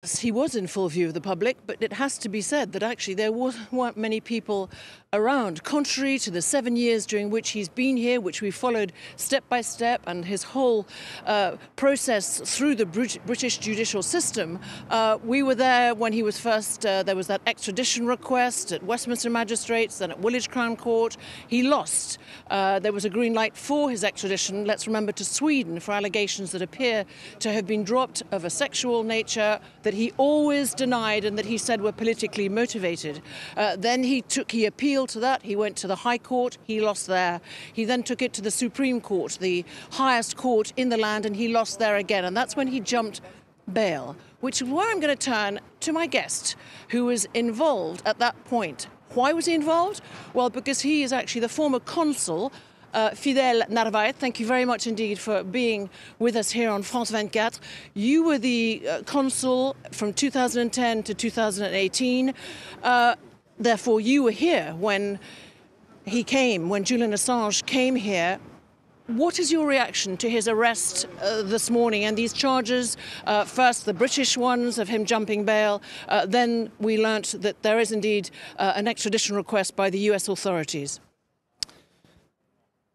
Yes, he was in full view of the public, but it has to be said that actually there weren't many people around, contrary to the 7 years during which he's been here, which we followed step by step, and his whole process through the British judicial system. We were there when he was first, there was that extradition request at Westminster Magistrates, then at Woolwich Crown Court. He lost. There was a green light for his extradition, let's remember, to Sweden for allegations that appear to have been dropped of a sexual nature that he always denied and that he said were politically motivated. Then he appealed to that. He went to the High Court. He lost there. He then took it to the Supreme Court, the highest court in the land, and he lost there again. And that's when he jumped bail, which is where I'm going to turn to my guest, who was involved at that point. Why was he involved? Well, because he is actually the former consul, Fidel Narvaez. Thank you very much indeed for being with us here on France 24. You were the consul from 2010 to 2018. Therefore, you were here when when Julian Assange came here. What is your reaction to his arrest this morning and these charges? First, the British ones of him jumping bail. Then we learnt that there is indeed an extradition request by the US authorities.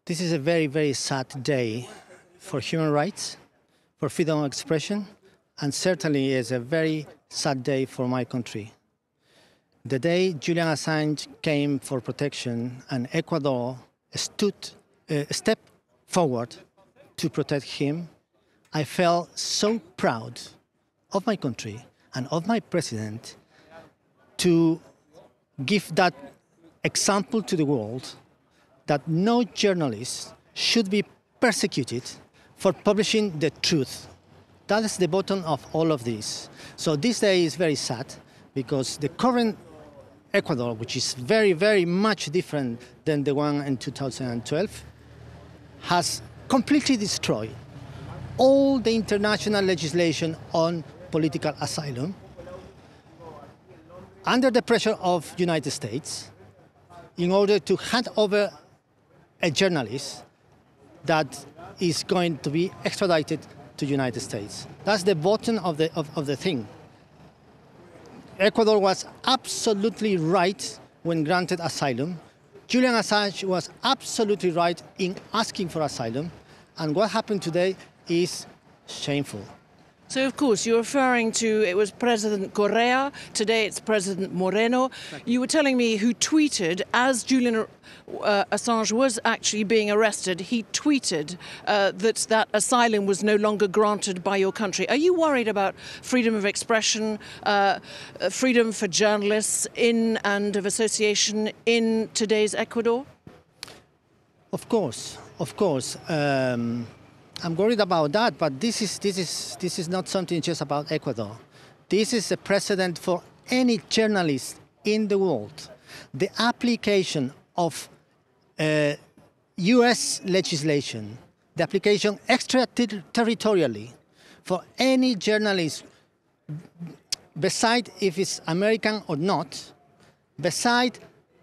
This is a very, very sad day for human rights, for freedom of expression, and certainly is a very sad day for my country. The day Julian Assange came for protection and Ecuador stepped forward to protect him, I felt so proud of my country and of my president to give that example to the world that no journalist should be persecuted for publishing the truth. That is the bottom of all of this. So this day is very sad because the current Ecuador, which is very, very much different than the one in 2012, has completely destroyed all the international legislation on political asylum under the pressure of the United States in order to hand over a journalist that is going to be extradited to the United States. That's the bottom of the thing. Ecuador was absolutely right when granted asylum. Julian Assange was absolutely right in asking for asylum. And what happened today is shameful. So, of course, you're referring to, it was President Correa, today it's President Moreno. You were telling me who tweeted, as Julian Assange was actually being arrested, he tweeted that asylum was no longer granted by your country. Are you worried about freedom of expression, freedom for journalists in and of association in today's Ecuador? Of course, of course. I'm worried about that, but this is not something just about Ecuador. This is a precedent for any journalist in the world. The application of US legislation, the application extraterritorially for any journalist, beside if it's American or not, beside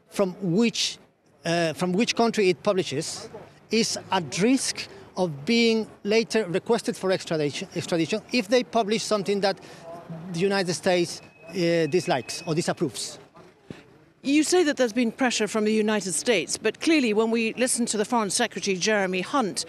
from which country it publishes, is at risk of being later requested for extradition if they publish something that the United States dislikes or disapproves. You say that there's been pressure from the United States, but clearly when we listen to the Foreign Secretary Jeremy Hunt,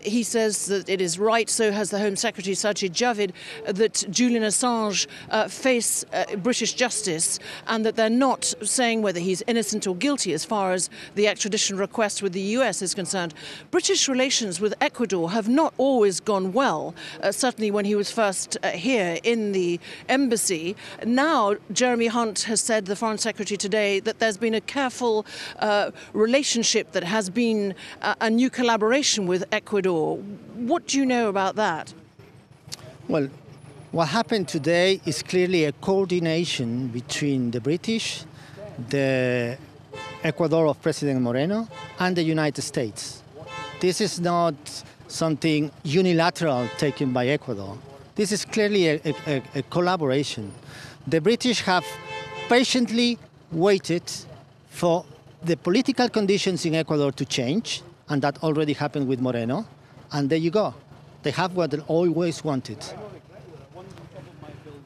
he says that it is right, so has the Home Secretary Sajid Javid, that Julian Assange face British justice and that they're not saying whether he's innocent or guilty as far as the extradition request with the US is concerned. British relations with Ecuador have not always gone well, certainly when he was first here in the embassy. Now, Jeremy Hunt has said, the Foreign Secretary today, that there's been a careful relationship, that has been a new collaboration with Ecuador. What do you know about that? Well, what happened today is clearly a coordination between the British, the Ecuador of President Moreno, and the United States. This is not something unilateral taken by Ecuador. This is clearly a collaboration. The British have patiently waited for the political conditions in Ecuador to change, and that already happened with Moreno, and there you go. They have what they always wanted.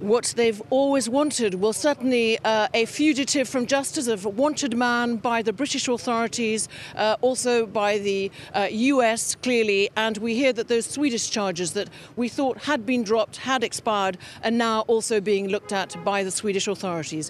what they've always wanted. Well, certainly a fugitive from justice, a wanted man by the British authorities, also by the US, clearly. And we hear that those Swedish charges that we thought had been dropped, had expired, are now also being looked at by the Swedish authorities.